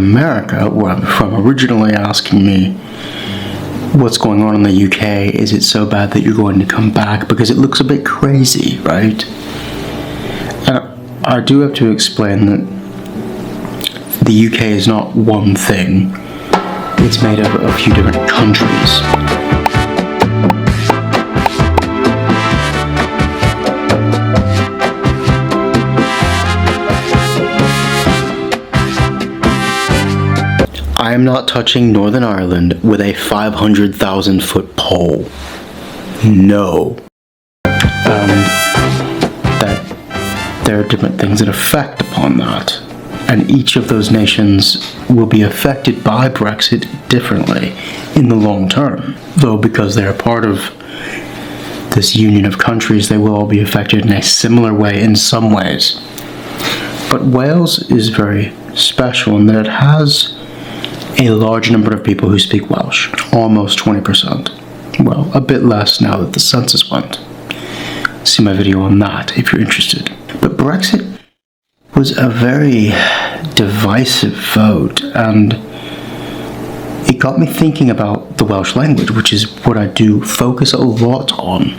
America, where I'm from, originally asking me what's going on in the UK, is it so bad that you're going to come back? Because it looks a bit crazy, right? I do have to explain that the UK is not one thing. It's made up of a few different countries. I am not touching Northern Ireland with a 500,000 foot pole. No. That there are different things that affect upon that. And each of those nations will be affected by Brexit differently in the long term. Though because they're a part of this union of countries, they will all be affected in a similar way in some ways. But Wales is very special in that it has a large number of people who speak Welsh, almost 20%. Well, a bit less now that the census went. See my video on that if you're interested. But Brexit was a very divisive vote, and it got me thinking about the Welsh language, which is what I do focus a lot on,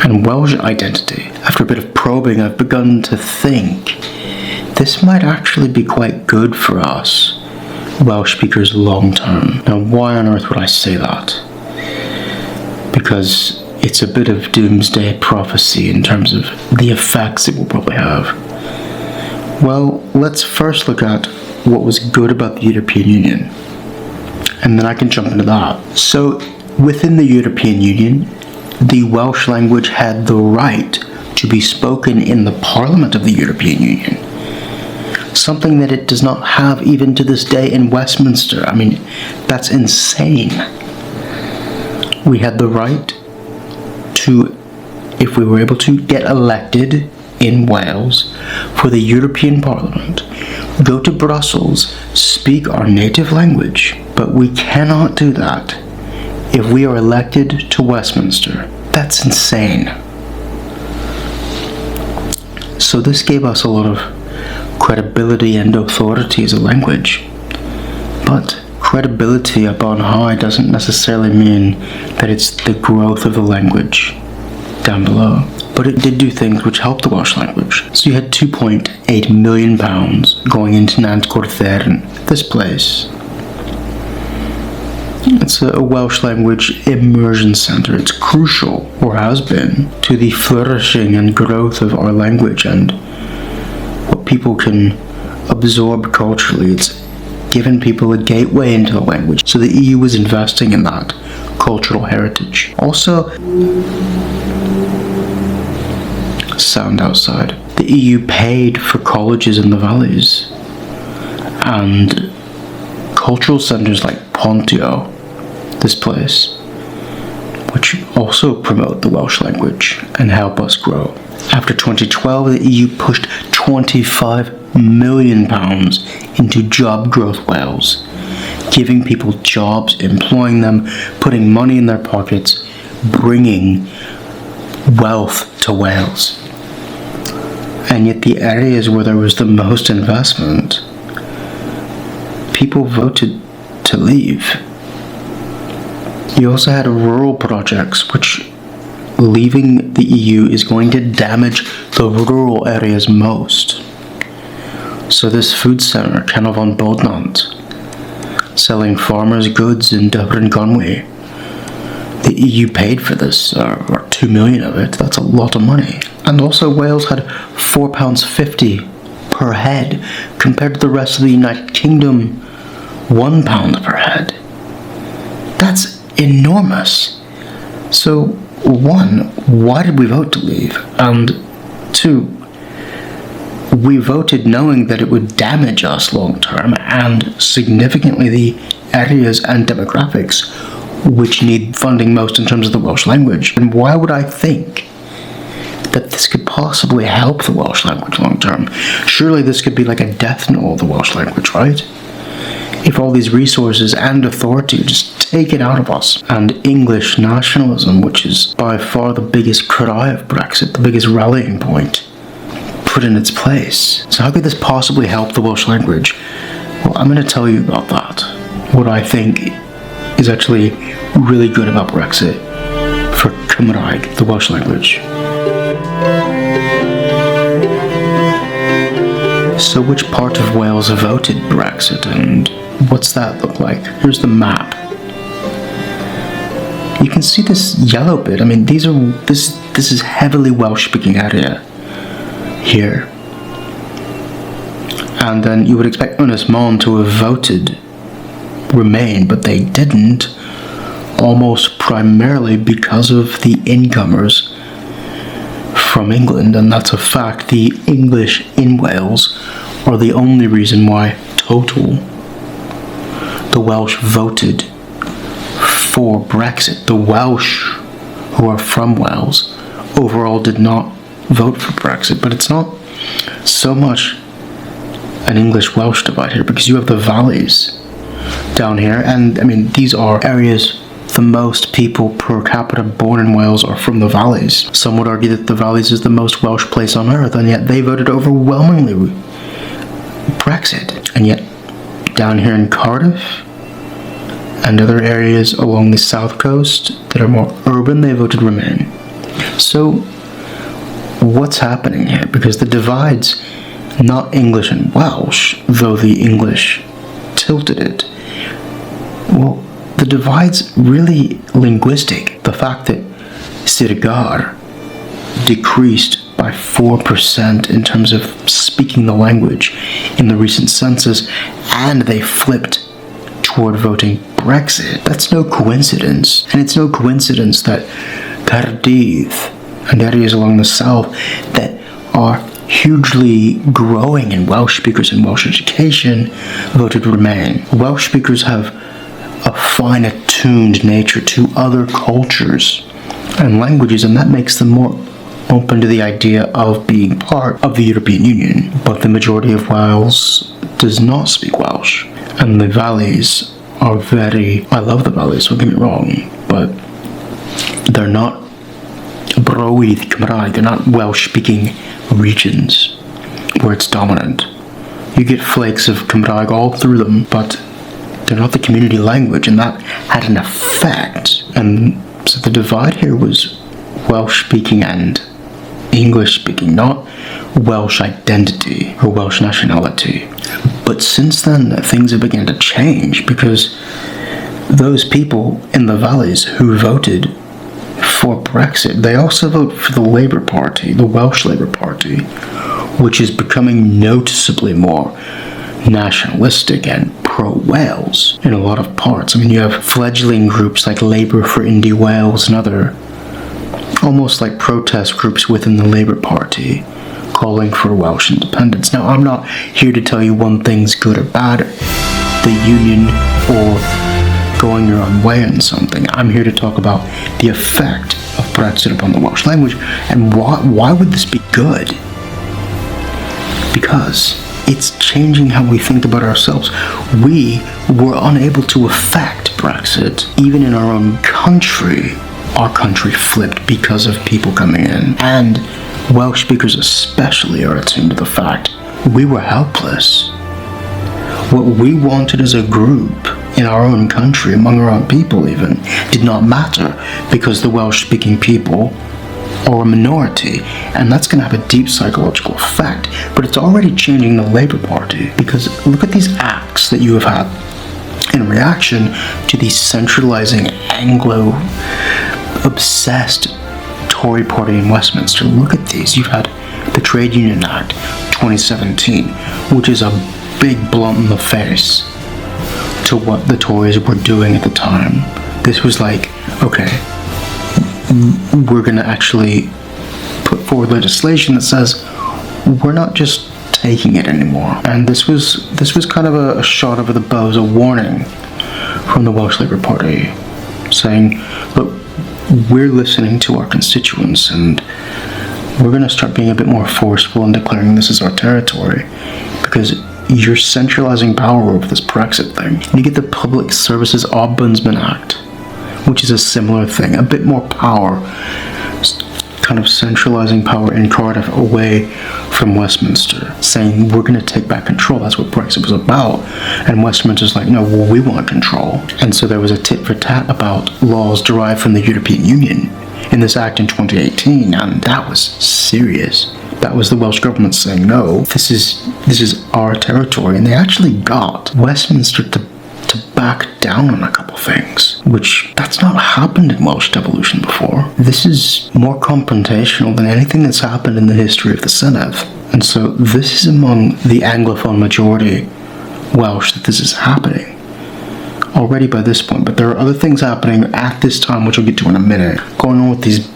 and Welsh identity. After a bit of probing, I've begun to think this might actually be quite good for us Welsh speakers long term. Now, why on earth would I say that? Because it's a bit of doomsday prophecy in terms of the effects it will probably have. Well, let's first look at what was good about the European Union, and then I can jump into that. So, within the European Union, the Welsh language had the right to be spoken in the Parliament of the European Union. Something that it does not have even to this day in Westminster. I mean, that's insane. We had the right to, if we were able to get elected in Wales for the European Parliament, go to Brussels, speak our native language, but we cannot do that if we are elected to Westminster. That's insane. So this gave us a lot of credibility and authority as a language. But credibility up on high doesn't necessarily mean that it's the growth of the language down below. But it did do things which helped the Welsh language. So you had £2.8 million going into Nant Corthern, this place. It's a Welsh language immersion centre. It's crucial, or has been, to the flourishing and growth of our language and what people can absorb culturally. It's given people a gateway into the language. So the EU was investing in that cultural heritage. Also, sound outside. The EU paid for colleges in the valleys and cultural centres like Pontio, this place, which also promote the Welsh language and help us grow. After 2012, the EU pushed £25 million into Job Growth Wales, giving people jobs, employing them, putting money in their pockets, bringing wealth to Wales. And yet the areas where there was the most investment, people voted to leave. You also had rural projects, which leaving the EU is going to damage the rural areas most. So this food centre, Canol von Bodnant, selling farmers' goods in Dublin, Conwy, the EU paid for this, or 2 million of it. That's a lot of money. And also Wales had £4.50 per head, compared to the rest of the United Kingdom, £1 per head. That's enormous. So, one, why did we vote to leave? And two, we voted knowing that it would damage us long term and significantly the areas and demographics which need funding most in terms of the Welsh language. And why would I think that this could possibly help the Welsh language long term? Surely this could be like a death knell of the Welsh language, right? If all these resources and authority just take it out of us. And English nationalism, which is by far the biggest cry of Brexit, the biggest rallying point, put in its place. So how could this possibly help the Welsh language? Well, I'm going to tell you about that. What I think is actually really good about Brexit for Cymraeg, the Welsh language. So which part of Wales voted Brexit, and what's that look like? Here's the map. You can see this yellow bit. I mean, this is heavily Welsh-speaking area here. And then you would expect Ynys Môn to have voted Remain, but they didn't, almost primarily because of the incomers from England, and that's a fact. The English in Wales are the only reason why the Welsh voted for Brexit. The Welsh who are from Wales overall did not vote for Brexit, but it's not so much an English-Welsh divide here, because you have the valleys down here, and I mean, these are areas the most people per capita born in Wales are from the valleys. Some would argue that the valleys is the most Welsh place on earth, and yet they voted overwhelmingly Brexit. And yet down here in Cardiff and other areas along the south coast that are more urban, they voted Remain. So what's happening here? Because the divide's not English and Welsh, though the English tilted it. Well, the divide's really linguistic. The fact that Cymraeg decreased by 4% in terms of speaking the language in the recent census, and they flipped toward voting Brexit. That's no coincidence. And it's no coincidence that Cardiff and areas along the south that are hugely growing in Welsh speakers and Welsh education voted Remain. Welsh speakers have a fine attuned nature to other cultures and languages, and that makes them more open to the idea of being part of the European Union. But the majority of Wales does not speak Welsh, and the valleys are I love the valleys, don't get me wrong, but they're not Brywydd Cymraeg, they're not Welsh speaking regions where it's dominant. You get flakes of Cymraeg all through them, but they're not the community language, and that had an effect. And so the divide here was Welsh speaking and English speaking, not Welsh identity or Welsh nationality. But since then, things have begun to change, because those people in the valleys who voted for Brexit, they also vote for the Labour Party, the Welsh Labour Party, which is becoming noticeably more nationalistic and pro-Wales in a lot of parts. I mean, you have fledgling groups like Labour for Indie Wales and other almost like protest groups within the Labour Party calling for Welsh independence. Now, I'm not here to tell you one thing's good or bad, the union or going your own way in something. I'm here to talk about the effect of Brexit upon the Welsh language, and why would this be good? Because it's changing how we think about ourselves. We were unable to affect Brexit. Even in our own country, our country flipped because of people coming in. And Welsh speakers especially are attuned to the fact we were helpless. What we wanted as a group in our own country, among our own people even, did not matter, because the Welsh-speaking people are a minority, and that's going to have a deep psychological effect. But it's already changing the Labour Party, because look at these acts that you have had in reaction to the centralising Anglo-obsessed Tory party in Westminster. Look at these. You've had the Trade Union Act 2017, which is a big blunt in the face to what the Tories were doing at the time. This was like, okay, we're going to actually put forward legislation that says we're not just taking it anymore. And this was kind of a shot over the bow, a warning from the Welsh Labour Party, saying, look, we're listening to our constituents, and we're going to start being a bit more forceful in declaring this as our territory, because you're centralizing power over this Brexit thing. You get the Public Services Ombudsman Act, which is a similar thing, a bit more power, kind of centralizing power in Cardiff away from Westminster, saying we're going to take back control. That's what Brexit was about. And Westminster's like, no, well, we want control. And so there was a tit for tat about laws derived from the European Union in this act in 2018, and that was serious. That was the Welsh government saying, no, this is our territory. And they actually got Westminster to back down on a couple things, which that's not happened in Welsh devolution before. This is more confrontational than anything that's happened in the history of the Senedd. And so this is among the Anglophone majority Welsh that this is happening already by this point. But there are other things happening at this time, which I'll get to in a minute, going on with these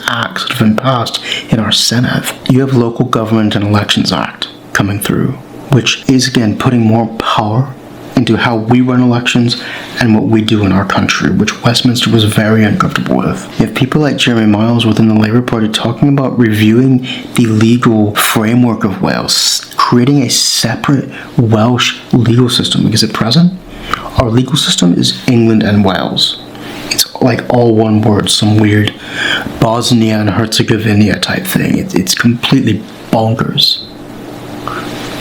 acts that have been passed in our Senedd. You have Local Government and Elections Act coming through, which is again putting more power into how we run elections and what we do in our country, which Westminster was very uncomfortable with. You have people like Jeremy Miles within the Labour Party talking about reviewing the legal framework of Wales, creating a separate Welsh legal system, because at present, our legal system is England and Wales. It's like all one word, some weird Bosnia and Herzegovina type thing. It's completely bonkers.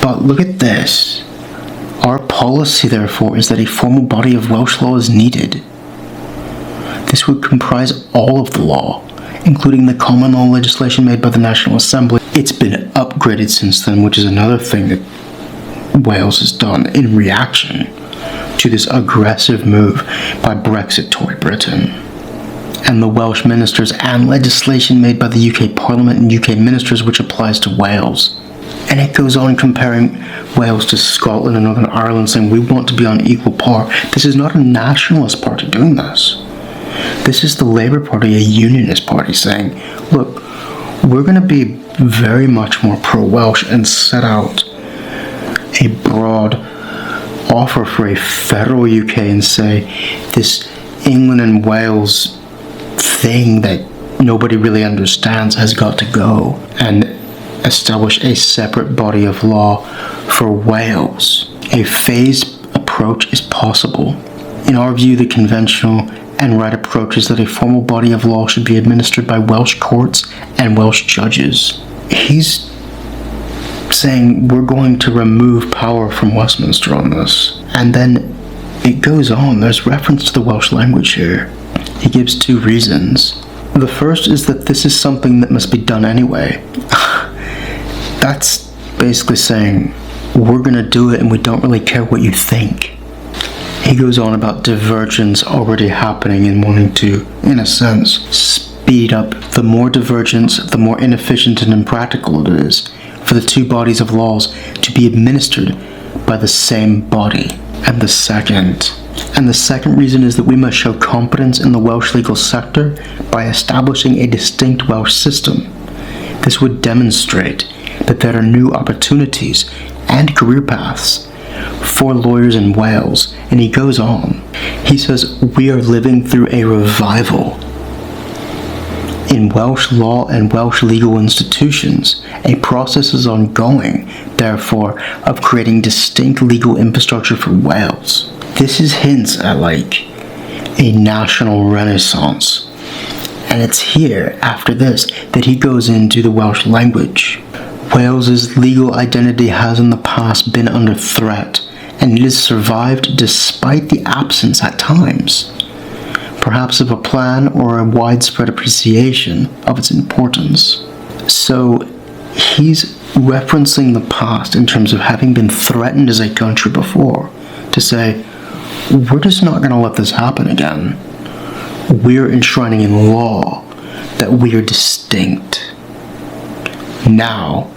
But look at this. Our policy, therefore, is that a formal body of Welsh law is needed. This would comprise all of the law, including the common law legislation made by the National Assembly. It's been upgraded since then, which is another thing that Wales has done in reaction to this aggressive move by Brexit Tory Britain. And the Welsh ministers and legislation made by the UK Parliament and UK ministers, which applies to Wales. And it goes on comparing Wales to Scotland and Northern Ireland, saying we want to be on equal par. This is not a nationalist party doing this. This is the Labour Party, a unionist party, saying, look, we're going to be very much more pro-Welsh and set out a broad offer for a federal UK and say this England and Wales thing that nobody really understands has got to go, and establish a separate body of law for Wales. A phased approach is possible. In our view, the conventional and right approach is that a formal body of law should be administered by Welsh courts and Welsh judges. He's saying we're going to remove power from Westminster on this. And then it goes on. There's reference to the Welsh language here. He gives two reasons. The first is that this is something that must be done anyway. That's basically saying we're going to do it and we don't really care what you think. He goes on about divergence already happening and wanting to, in a sense, speed up. The more divergence, the more inefficient and impractical it is for the two bodies of laws to be administered by the same body. And the second reason is that we must show competence in the Welsh legal sector by establishing a distinct Welsh system. This would demonstrate that there are new opportunities and career paths for lawyers in Wales. And he goes on. He says, we are living through a revival in Welsh law and Welsh legal institutions. A process is ongoing, therefore, of creating distinct legal infrastructure for Wales. This is hints at like a national renaissance. And it's here, after this, that he goes into the Welsh language. Wales's legal identity has in the past been under threat, and it has survived despite the absence at times, perhaps of a plan or a widespread appreciation of its importance. So he's referencing the past in terms of having been threatened as a country before, to say, we're just not going to let this happen again. We're enshrining in law that we are distinct. Now,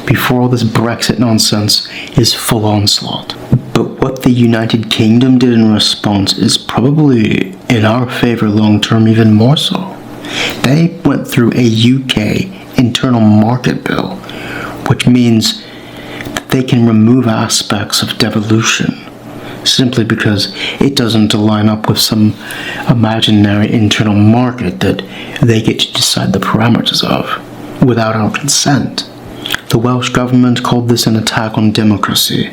before all this Brexit nonsense is full onslaught. But what the United Kingdom did in response is probably in our favour long term, even more so. They went through a UK internal market bill, which means that they can remove aspects of devolution simply because it doesn't line up with some imaginary internal market that they get to decide the parameters of without our consent. The Welsh government called this an attack on democracy.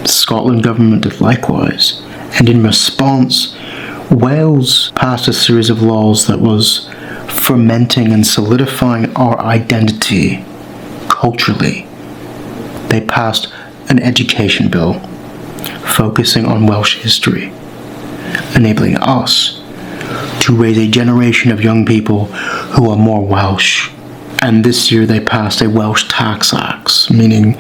The Scotland government did likewise. And in response, Wales passed a series of laws that was fermenting and solidifying our identity culturally. They passed an education bill focusing on Welsh history, enabling us to raise a generation of young people who are more Welsh. And this year they passed a Welsh Tax Act, meaning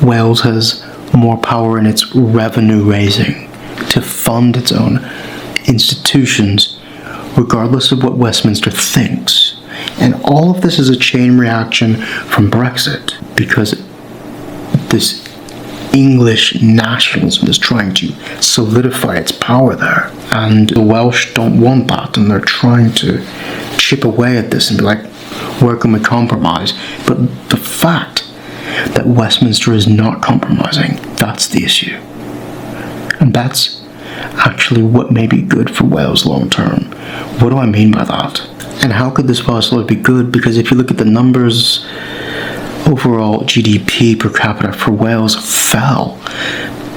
Wales has more power in its revenue raising to fund its own institutions, regardless of what Westminster thinks. And all of this is a chain reaction from Brexit, because this English nationalism is trying to solidify its power there. And the Welsh don't want that, and they're trying to chip away at this and be like, where can we compromise? But the fact that Westminster is not compromising, that's the issue. And that's actually what may be good for Wales long term. What do I mean by that? And how could this possibly be good? Because if you look at the numbers, overall GDP per capita for Wales fell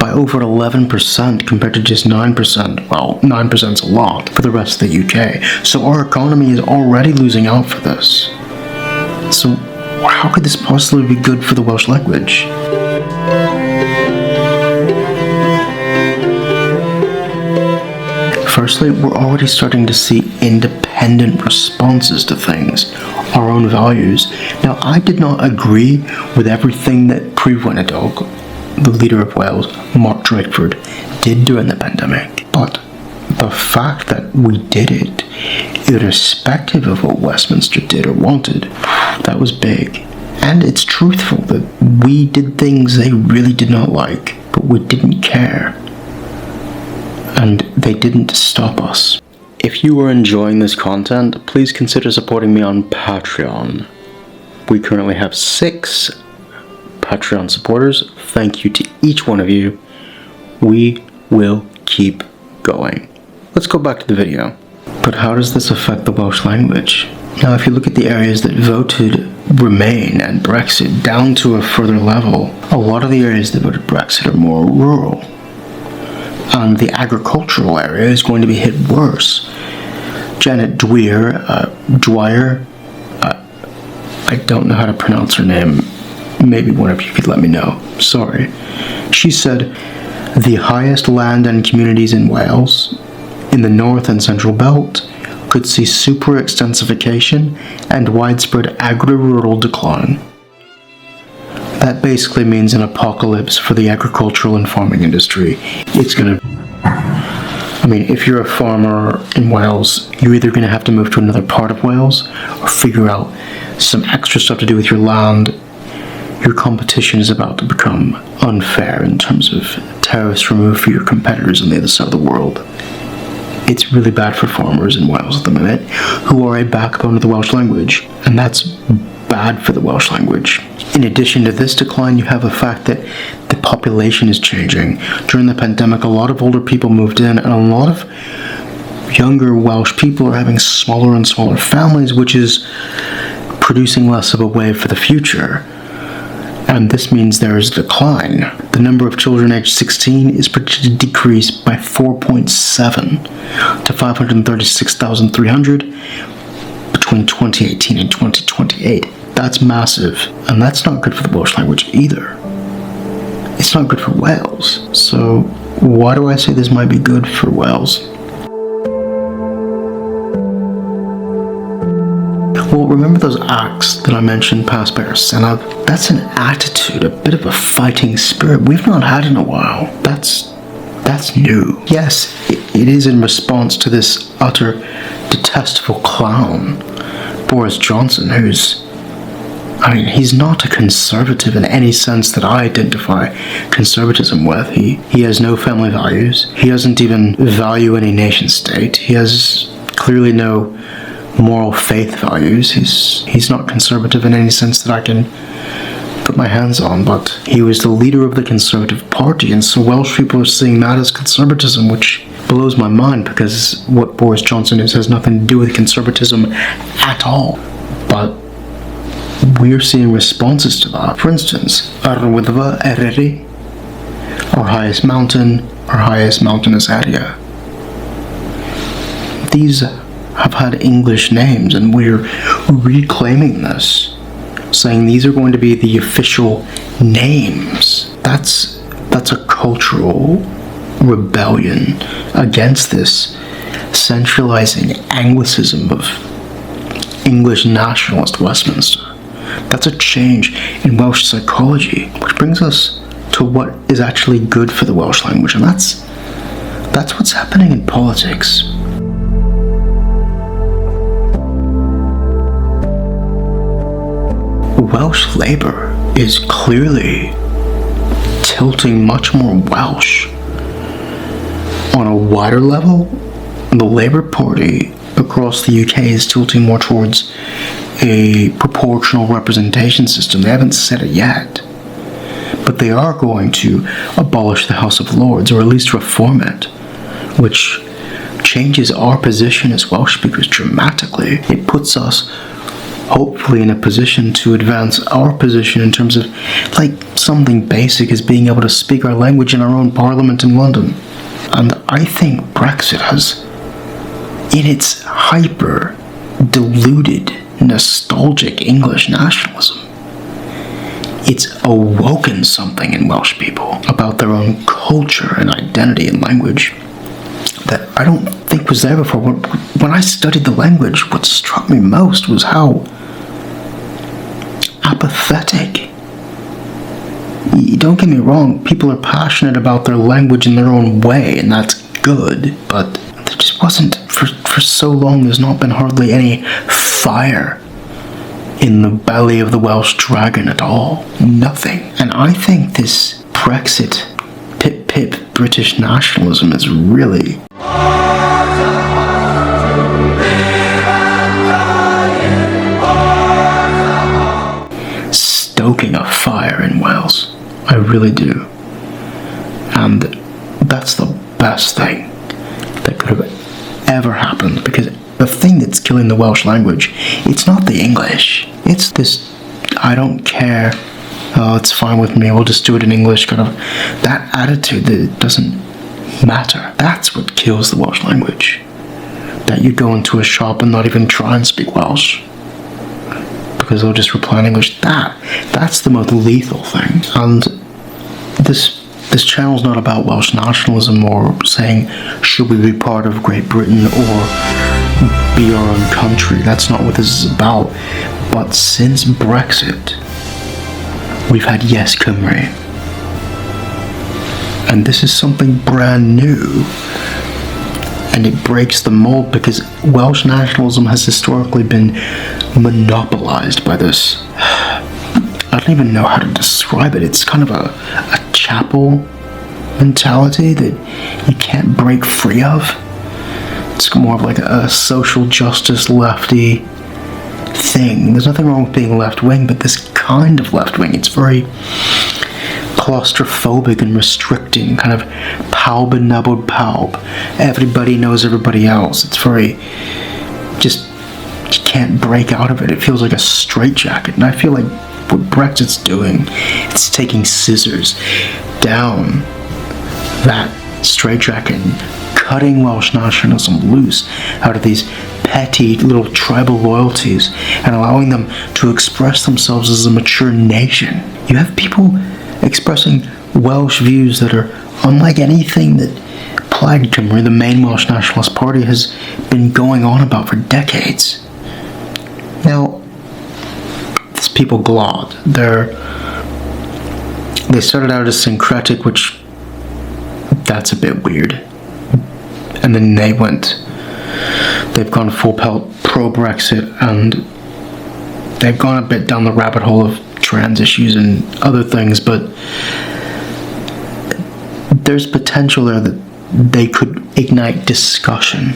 by over 11% compared to just 9%. Well, 9% is a lot for the rest of the UK. So our economy is already losing out for this. So how could this possibly be good for the Welsh language? Firstly, we're already starting to see independent responses to things, our own values. Now, I did not agree with everything that Prif Weinidog, the leader of Wales, Mark Drakeford, did during the pandemic. But the fact that we did it, irrespective of what Westminster did or wanted, that was big. And it's truthful that we did things they really did not like, but we didn't care. And they didn't stop us. If you are enjoying this content, please consider supporting me on Patreon. We currently have 6 Patreon supporters. Thank you to each one of you. We will keep going. Let's go back to the video. But how does this affect the Welsh language? Now, if you look at the areas that voted Remain and Brexit down to a further level, a lot of the areas that voted Brexit are more rural. And the agricultural area is going to be hit worse. Janet Dwyer, I don't know how to pronounce her name. Maybe one of you could let me know. Sorry. She said, the highest land and communities in Wales, in the North and Central Belt, could see super extensification and widespread agri-rural decline. That basically means an apocalypse for the agricultural and farming industry. It's gonna... I mean, if you're a farmer in Wales, you're either gonna have to move to another part of Wales or figure out some extra stuff to do with your land. Your competition is about to become unfair in terms of tariffs removed for your competitors on the other side of the world. It's really bad for farmers in Wales at the minute, who are a backbone of the Welsh language, and that's bad for the Welsh language. In addition to this decline, you have the fact that the population is changing. During the pandemic, a lot of older people moved in, and a lot of younger Welsh people are having smaller and smaller families, which is producing less of a wave for the future. And this means there is a decline. The number of children aged 16 is predicted to decrease by 4.7 to 536,300 between 2018 and 2028. That's massive, and that's not good for the Welsh language either. It's not good for Wales. So why do I say this might be good for Wales? Well, remember those acts that I mentioned passed by our Senate? That's an attitude, a bit of a fighting spirit we've not had in a while. That's new. Yes, it is in response to this utter detestable clown, Boris Johnson, he's not a conservative in any sense that I identify conservatism with. He has no family values. He doesn't even value any nation state. He has clearly no moral faith values. He's not conservative in any sense that I can put my hands on, but he was the leader of the Conservative Party, and so Welsh people are seeing that as conservatism, which blows my mind because what Boris Johnson is has nothing to do with conservatism at all. But we're seeing responses to that. For instance, Ar Wyddfa Eryri, our highest mountainous area. These have had English names, and we're reclaiming this, saying these are going to be the official names. That's a cultural rebellion against this centralizing Anglicism of English nationalist Westminster. That's a change in Welsh psychology, which brings us to what is actually good for the Welsh language, and that's what's happening in politics. Welsh Labour is clearly tilting much more Welsh. On a wider level, the Labour Party across the UK is tilting more towards a proportional representation system. They haven't said it yet, but they are going to abolish the House of Lords, or at least reform it, which changes our position as Welsh speakers dramatically. It puts us hopefully in a position to advance our position in terms of like something basic as being able to speak our language in our own parliament in London. And I think Brexit has, in its hyper deluded nostalgic English nationalism, it's awoken something in Welsh people about their own culture and identity and language that I don't think was there before. When I studied the language, what struck me most was how apathetic. Don't get me wrong, people are passionate about their language in their own way, and that's good, but there just wasn't, for so long, there's not been hardly any fire in the belly of the Welsh dragon at all. Nothing. And I think this Brexit, pip British nationalism is really stoking a fire in Wales. I really do. And that's the best thing that could have ever happened, because the thing that's killing the Welsh language, it's not the English. It's this, I don't care, oh, it's fine with me, we'll just do it in English, kind of, that attitude that it doesn't matter. That's what kills the Welsh language. That you go into a shop and not even try and speak Welsh, because they'll just reply in English. That's the most lethal thing. And this channel's not about Welsh nationalism or saying should we be part of Great Britain or be our own country. That's not what this is about. But since Brexit, we've had Yes Cymraeg, and this is something brand new. And it breaks the mold, because Welsh nationalism has historically been monopolized by this, I don't even know how to describe it. It's kind of a chapel mentality that you can't break free of. It's more of like a social justice lefty thing. There's nothing wrong with being left-wing, but this kind of left-wing, it's very claustrophobic and restricting, kind of palb and nubbled palb. Everybody knows everybody else. It's very, just, you can't break out of it. It feels like a straitjacket, and I feel like what Brexit's doing, it's taking scissors down that straitjacket and cutting Welsh nationalism loose out of these petty little tribal loyalties and allowing them to express themselves as a mature nation. You have people expressing Welsh views that are unlike anything that Plaid Cymru, the main Welsh Nationalist Party, has been going on about for decades. Now, these people glod. They started out as syncretic, which, that's a bit weird. And then they've gone full pelt pro-Brexit, and they've gone a bit down the rabbit hole of trans issues and other things, but there's potential there that they could ignite discussion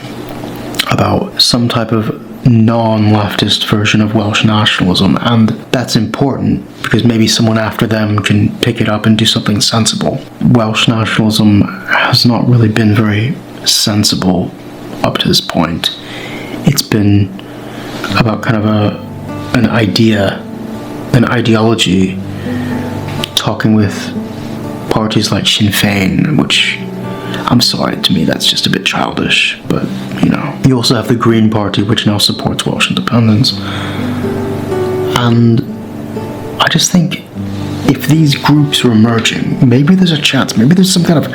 about some type of non-leftist version of Welsh nationalism, and that's important because maybe someone after them can pick it up and do something sensible. Welsh nationalism has not really been very sensible up to this point. It's been about kind of an ideology, talking with parties like Sinn Féin, which I'm sorry, to me that's just a bit childish, but you know. You also have the Green Party, which now supports Welsh independence. And I just think if these groups are emerging, maybe there's a chance, maybe there's some kind of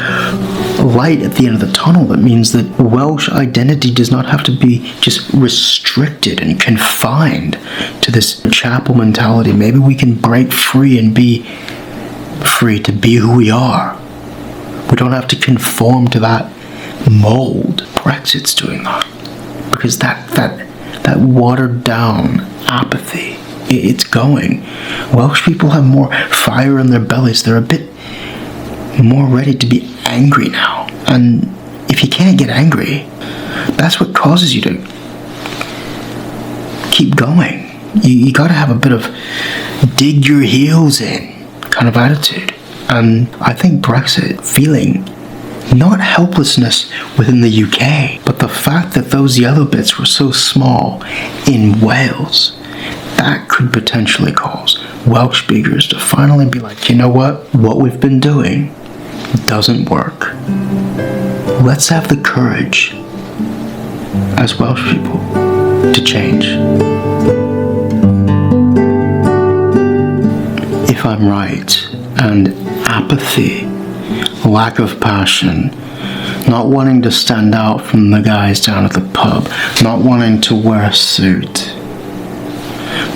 light at the end of the tunnel that means that Welsh identity does not have to be just restricted and confined to this chapel mentality. Maybe we can break free and be free to be who we are. We don't have to conform to that mold. Brexit's doing that. Because that watered down apathy, it's going. Welsh people have more fire in their bellies. They're a bit more ready to be angry now. And if you can't get angry, that's what causes you to keep going. You gotta have a bit of dig your heels in kind of attitude. And I think Brexit feeling not helplessness within the UK, but the fact that those yellow bits were so small in Wales, that could potentially cause Welsh speakers to finally be like, you know what we've been doing doesn't work. Let's have the courage as Welsh people to change. If I'm right, and apathy, lack of passion, not wanting to stand out from the guys down at the pub, not wanting to wear a suit,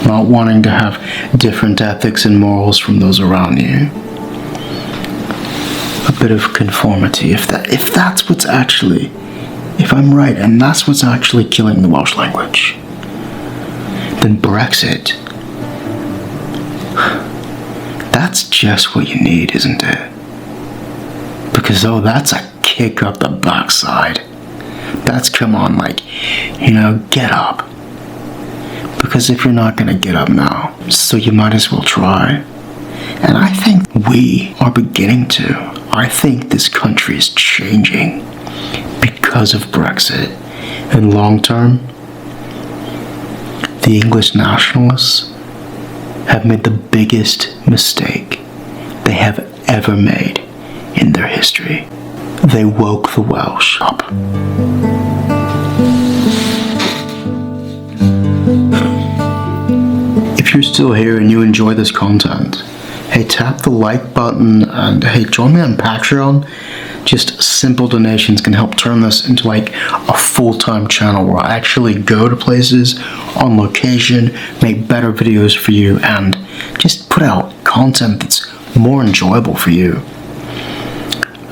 not wanting to have different ethics and morals from those around you, a bit of conformity, if that's what's actually, if I'm right, and that's what's actually killing the Welsh language, then Brexit, that's just what you need, isn't it? Because, oh, that's a kick up the backside. That's, come on, like, you know, get up. Because if you're not gonna get up now, so you might as well try. And I think we are beginning to. I think this country is changing because of Brexit. And long term, the English nationalists have made the biggest mistake they have ever made in their history. They woke the Welsh up. If you're still here and you enjoy this content, hey, tap the like button and hey, join me on Patreon. Just simple donations can help turn this into like a full-time channel where I actually go to places on location, make better videos for you, and just put out content that's more enjoyable for you.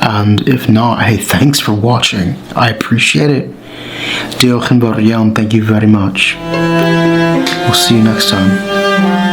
And if not, hey, thanks for watching. I appreciate it. Diolch yn fawr iawn, thank you very much. We'll see you next time.